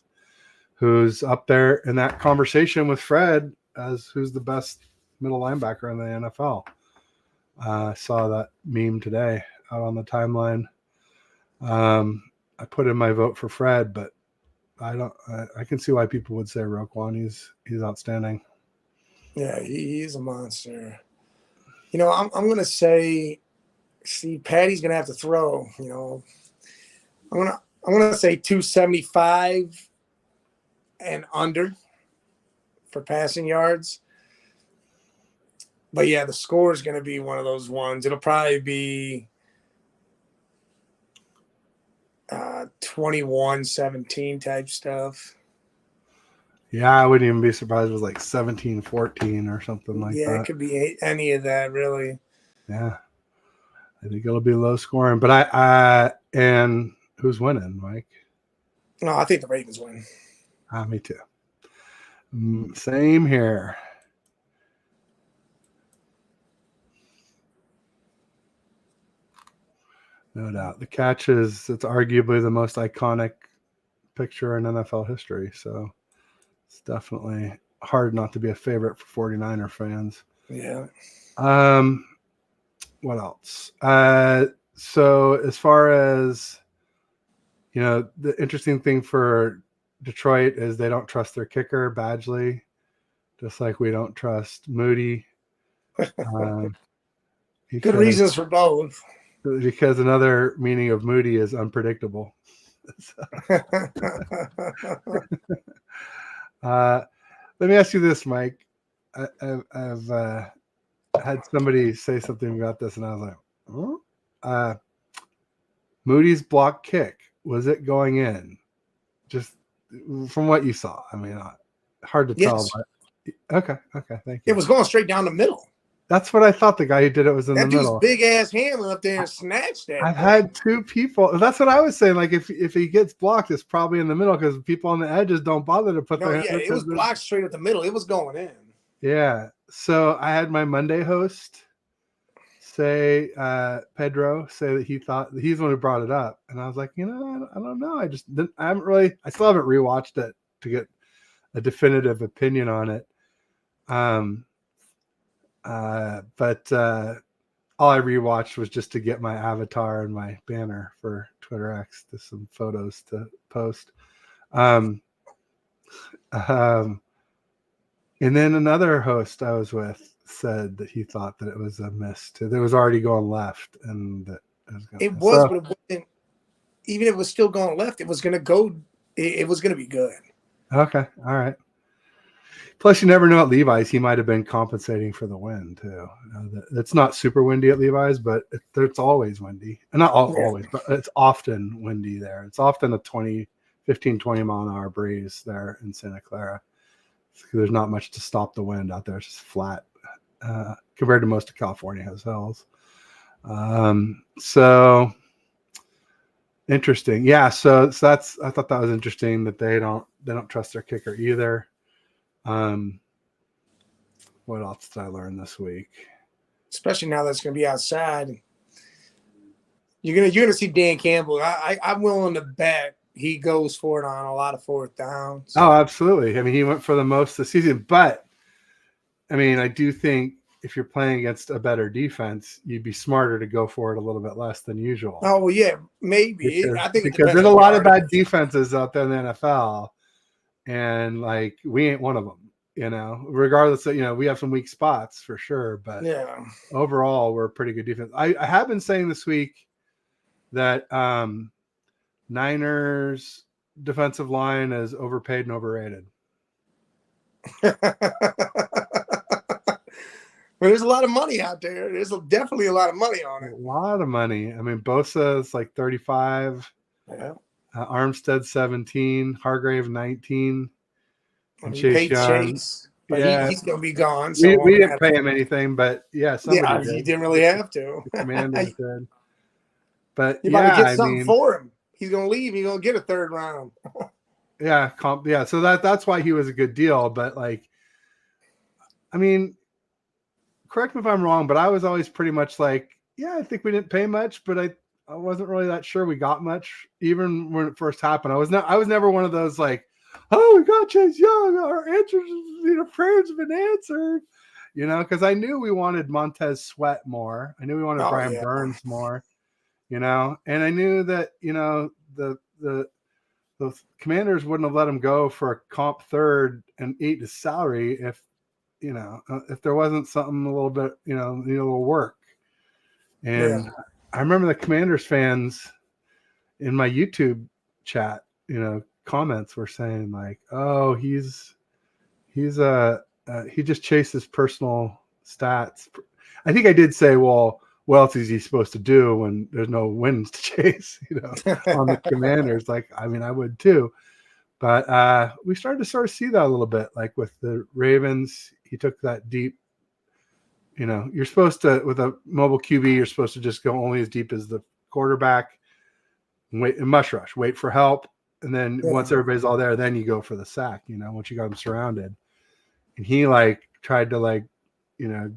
who's up there in that conversation with Fred as who's the best middle linebacker in the NFL. I saw that meme today out on the timeline. I put in my vote for Fred, but I can see why people would say Roquan. He's outstanding. Yeah, he's a monster. I'm going to say, Patty's going to have to throw, I'm going to say 275 and under for passing yards. But yeah, the score is going to be one of those ones. It'll probably be 21-17 type stuff. Yeah, I wouldn't even be surprised if it was like 17-14 or something like that. Yeah, it could be any of that, really. Yeah. I think it'll be low scoring, but and who's winning, Mike? No, I think the Ravens win. Me too. Same here. No doubt. The catch it's arguably the most iconic picture in NFL history, so it's definitely hard not to be a favorite for 49er fans. Yeah. What else? So as far as, the interesting thing for Detroit is they don't trust their kicker, Badgley, just like we don't trust Moody. Good reasons for both. Because another meaning of Moody is unpredictable. Let me ask you this, Mike. I've had somebody say something about this, and I was like, huh? Moody's block kick, was it going in? Just from what you saw. I mean, hard to tell. Yes. But okay, thank you. It was going straight down the middle. That's what I thought. The guy who did it was in That the dude's middle. big ass hand went up there and snatched that. I've had two people. That's what I was saying. Like if he gets blocked, it's probably in the middle because people on the edges don't bother to put No, their yeah, hand. it was blocked straight at the middle. It was going in. Yeah. So I had my Monday host say, Pedro, say that he thought he's the one who brought it up, and I was like, I don't know. I still haven't rewatched it to get a definitive opinion on it. But all I rewatched was just to get my avatar and my banner for Twitter X to some photos to post. And then another host I was with said that he thought that it was a miss too. That was already going left, and that it was, but it wasn't. Even if it was still going left, it was going to go. It was going to be good. Okay, all right. Plus, you never know at Levi's. He might have been compensating for the wind too. It's not super windy at Levi's, but it's always windy. Not always, but it's often windy there. It's often a 15, 20 mile an hour breeze there in Santa Clara. There's not much to stop the wind out there. It's just flat compared to most of California has hills. So interesting. Yeah. So that's, I thought that was interesting that they don't trust their kicker either. What else did I learn this week? Especially now that's going to be outside. You're gonna see Dan Campbell. I'm willing to bet he goes for it on a lot of fourth downs. Oh, absolutely. I mean, he went for the most this season, but I mean, I do think if you're playing against a better defense, you'd be smarter to go for it a little bit less than usual. Oh, well, yeah, maybe. Because, I think because there's a lot of bad defenses out there in the NFL, and like we ain't one of them. Regardless of, we have some weak spots for sure, but yeah, overall we're a pretty good defense. I have been saying this week that Niners defensive line is overpaid and overrated. Well, there's a lot of money out there. There's definitely a lot of money on it. A lot of money. I mean, Bosa is like 35. Yeah. Armstead 17. Hargrave 19. And Chase Young. Chase, but yeah, he's going to be gone. So we didn't pay him anything, but somebody did. He didn't really have to. The Commanders did. But you might get something for him. He's going to leave. He's going to get a third round. Yeah. So that's why he was a good deal. But I mean, correct me if I'm wrong, but I was always pretty much like, yeah, I think we didn't pay much, but I wasn't really that sure we got much, even when it first happened. I was never one of those like, oh, we got Chase Young. Our answers, prayers have been answered. Because I knew we wanted Montez Sweat more. I knew we wanted Brian Burns more. And I knew that the Commanders wouldn't have let him go for a comp third and ate his salary if there wasn't something a little bit, need a little work. And I remember the Commanders fans in my YouTube chat, comments were saying like, oh, he just chases personal stats. I think I did say, well, what else is he supposed to do when there's no wins to chase, on the Commanders? Like, I mean, I would too. But we started to sort of see that a little bit, like with the Ravens. He took that deep, you're supposed to, with a mobile QB, you're supposed to just go only as deep as the quarterback, wait and mush rush, wait for help. And then once everybody's all there, then you go for the sack, once you got him surrounded. And he tried to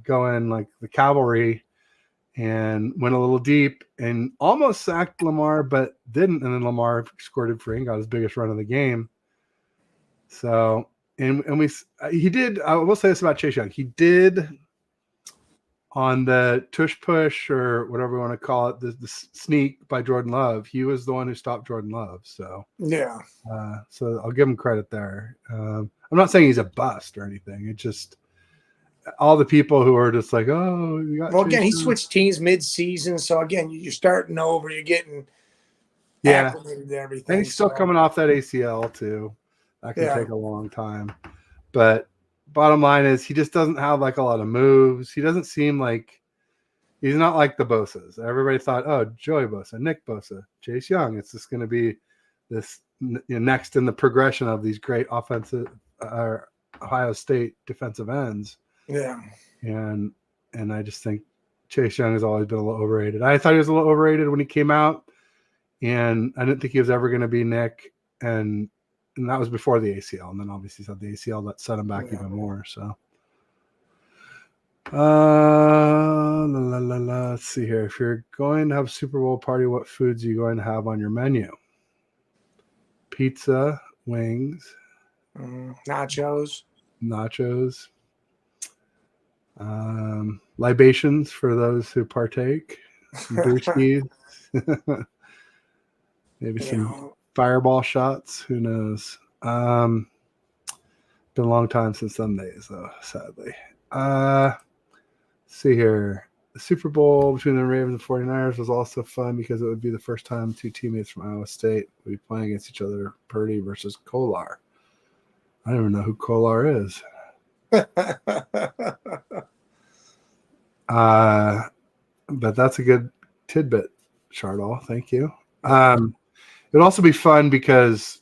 go in like the cavalry and went a little deep and almost sacked Lamar, but didn't. And then Lamar scored it free and got his biggest run of the game. So, he did, I will say this about Chase Young. He did on the tush push or whatever you want to call it, the sneak by Jordan Love. He was the one who stopped Jordan Love. So, so I'll give him credit there. I'm not saying he's a bust or anything. It's just all the people who are just like, oh, you got well, again, he switched teams mid-season. So, again, you're starting over. You're getting acclimated to everything. And he's still coming off that ACL, too. That can take a long time. But bottom line is he just doesn't have a lot of moves. He doesn't seem like he's not like the Bosas. Everybody thought, oh, Joey Bosa, Nick Bosa, Chase Young. It's just going to be this next in the progression of these great offensive Ohio State defensive ends. Yeah. And And I just think Chase Young has always been a little overrated. I thought he was a little overrated when he came out, and I didn't think he was ever going to be Nick. And that was before the ACL. And then obviously he's had the ACL that set him back even more. So, let's see here. If you're going to have a Super Bowl party, what foods are you going to have on your menu? Pizza, wings, nachos, libations for those who partake, some brewskis, maybe some fireball shots. Who knows? Been a long time since Sundays, though, sadly. See here. The Super Bowl between the Ravens and 49ers was also fun because it would be the first time two teammates from Iowa State would be playing against each other, Purdy versus Kolar. I don't even know who Kolar is. But that's a good tidbit, Chardall. Thank you. It'd also be fun because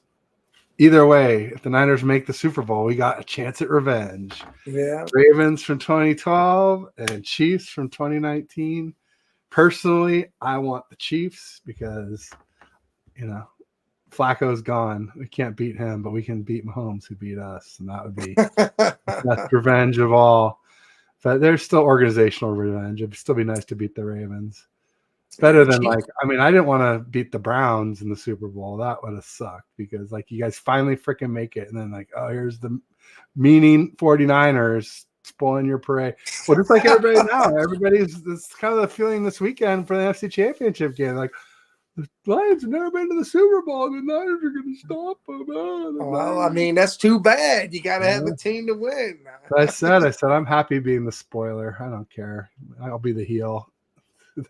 either way, if the Niners make the Super Bowl, we got a chance at revenge. Yeah. Ravens from 2012 and Chiefs from 2019. Personally, I want the Chiefs because, Flacco's gone. We can't beat him, but we can beat Mahomes, who beat us, and that would be the best revenge of all. But there's still organizational revenge. It'd still be nice to beat the Ravens. It's better than I didn't want to beat the Browns in the Super Bowl. That would have sucked because you guys finally freaking make it. And then here's the meaning 49ers spoiling your parade. Well, just like everybody now, it's kind of the feeling this weekend for the NFC Championship game. Like, the Lions have never been to the Super Bowl. The Niners are going to stop them. Well, I mean, that's too bad. You got to have a team to win. I said, I'm happy being the spoiler. I don't care. I'll be the heel. As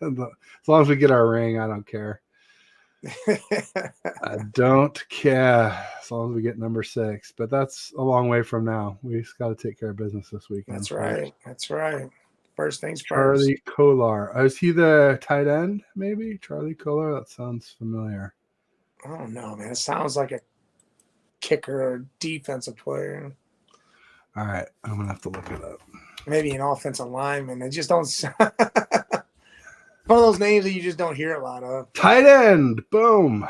long as we get our ring, I don't care. I don't care as long as we get number 6. But that's a long way from now. We just got to take care of business this weekend. That's right. That's right. First things first. Charlie Kolar. Is he the tight end, maybe? Charlie Kolar? That sounds familiar. I don't know, man. It sounds like a kicker or defensive player. All right. I'm going to have to look it up. Maybe an offensive lineman. They just don't one of those names that you just don't hear a lot of. Tight end. Boom.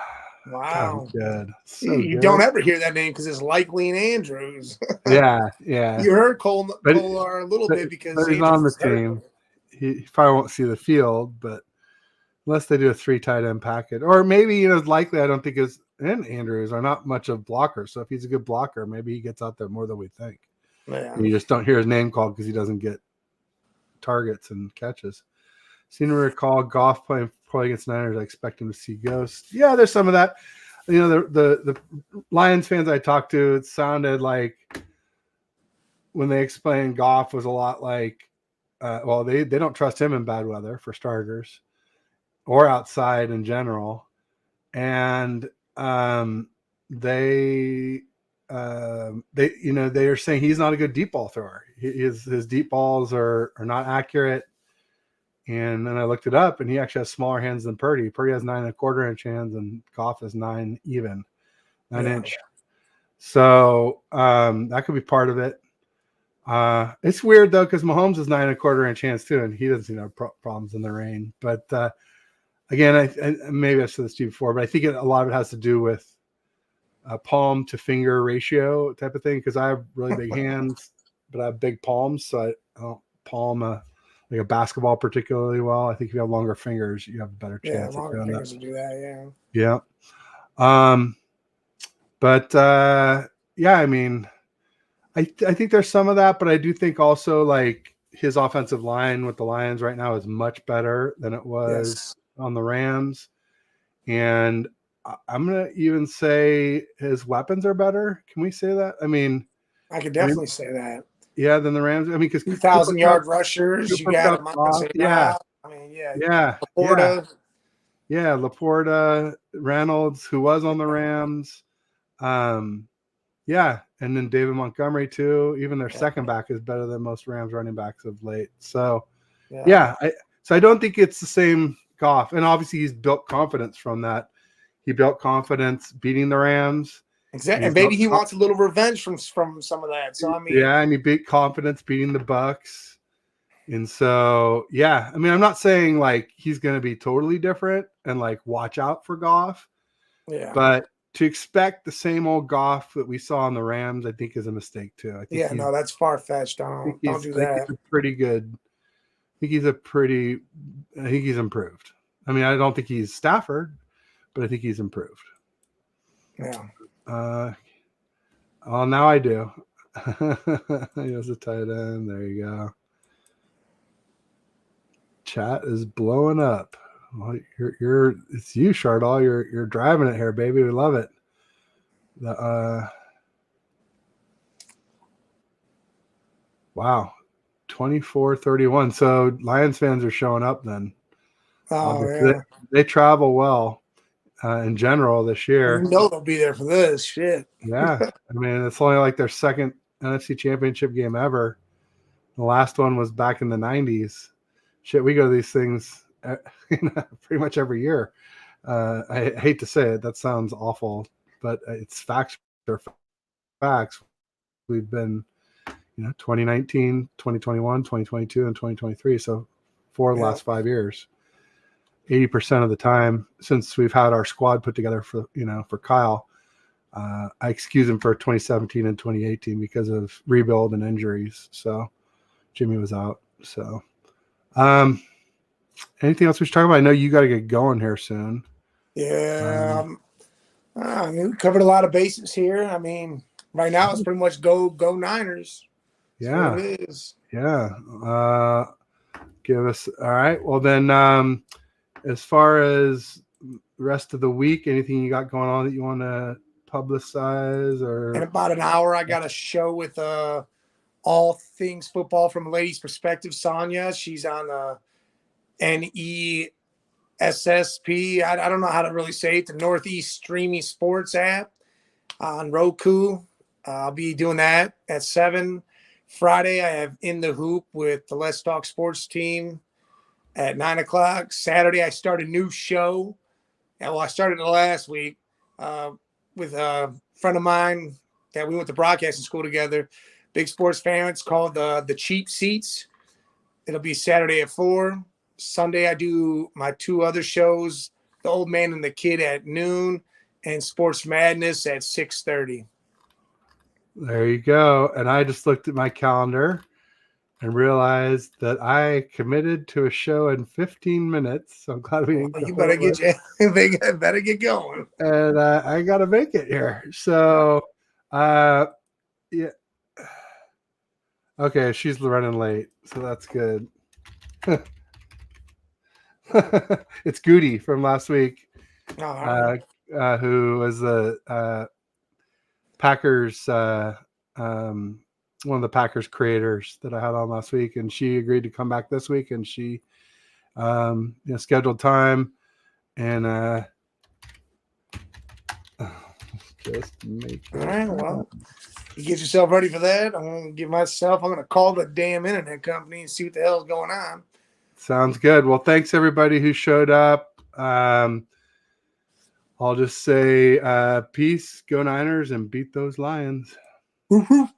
Wow. God, good. So you don't ever hear that name because it's likely in Andrews. Yeah. You heard Kolar a little bit because he's on the team. He probably won't see the field, but unless they do a 3 tight end packet. Or maybe, likely I don't think Andrews are not much of blockers. So if he's a good blocker, maybe he gets out there more than we think. Yeah. And you just don't hear his name called because he doesn't get targets and catches. Seem to recall Goff playing against Niners. I expect him to see ghosts. Yeah, there's some of that. The Lions fans I talked to, it sounded like when they explained Goff was a lot like, they don't trust him in bad weather for starters, or outside in general, and they are saying he's not a good deep ball thrower. His deep balls are not accurate. And then I looked it up, and he actually has smaller hands than Purdy. Purdy has 9 1/4 inch hands, and Goff has 9 inch. So that could be part of it. It's weird though because Mahomes has 9 1/4 inch hands too, and he doesn't seem to have problems in the rain. But again, I maybe I said this to you before, but I think a lot of it has to do with palm to finger ratio type of thing. Because I have really big hands, but I have big palms, so I don't palm like a basketball particularly well. I think if you have longer fingers, you have a better chance. Yeah, longer fingers to do that. Yeah. I mean, I think there's some of that, but I do think also like his offensive line with the Lions right now is much better than it was on the Rams. And I'm going to even say his weapons are better. Can we say that? I mean, I could definitely say that. Yeah, than the Rams. I mean, because 2,000-yard rushers, you got yeah. Laporta. Yeah, Laporta, Reynolds, who was on the Rams. And then David Montgomery too. Even their second back is better than most Rams running backs of late. So, I don't think it's the same Goff. And obviously, he's built confidence from that. He built confidence beating the Rams. Exactly, and maybe he wants a little revenge from some of that. So I mean, and he beat confidence beating the Bucks. And so, yeah, I mean, I'm not saying like he's going to be totally different and like watch out for Goff, Yeah. but to expect the same old Goff that we saw in the Rams, I think is a mistake too. I think Yeah, no, that's far fetched. Don't do I think that. he's a pretty good. I think he's improved. I mean, I don't think he's Stafford, but I think he's improved. Yeah. Well, now I do. He was a tight end. There you go. Chat is blowing up. Well, it's you, Shardall. You're driving it here, baby. We love it. Wow. 24-31. So Lions fans are showing up then. Oh, yeah. They travel well in general this year. You know they'll be there for this shit. Yeah. I mean, it's only like their second NFC championship game ever. The last one was back in the 90s. Shit, we go to these things pretty much every year. I hate to say it. That sounds awful, but it's facts are facts. We've been 2019, 2021, 2022, and 2023. So for the last 5 years, 80% of the time since we've had our squad put together for Kyle, I excuse him for 2017 and 2018 because of rebuild and injuries. So Jimmy was out. So anything else we should talk about? I know you got to get going here soon. Yeah. I mean, we covered a lot of bases here. I mean, right now it's pretty much go Niners. Yeah. That's what it is. Yeah. Give us all right. Well then, as far as the rest of the week, anything you got going on that you want to publicize? Or in about an hour, I got a show with all things football from a lady's perspective. Sonia, she's on NESSP. I don't know how to really say it. The Northeast Streaming Sports app on Roku. I'll be doing that at 7. Friday, I have In the Hoop with the Let's Talk Sports team at 9 o'clock. Saturday, I start a new show. And well, I started it last week with a friend of mine that we went to broadcasting school together. Big sports fan. It's called the Cheap Seats. It'll be Saturday at 4. Sunday, I do my 2 other shows, The Old Man and the Kid at noon and Sports Madness at 6:30. There you go. And I just looked at my calendar and realized that I committed to a show in 15 minutes. So I'm glad we didn't. You better better get going. And I got to make it here. So, yeah. Okay, she's running late, so that's good. It's Goody from last week, who was the Packers, one of the Packers creators that I had on last week, and she agreed to come back this week, and she scheduled time, and just make it. All right, well, you get yourself ready for that. I'm going to call the damn internet company and see what the hell's going on. Sounds good. Well, thanks everybody who showed up. I'll just say peace, go Niners, and beat those Lions. Woo-hoo.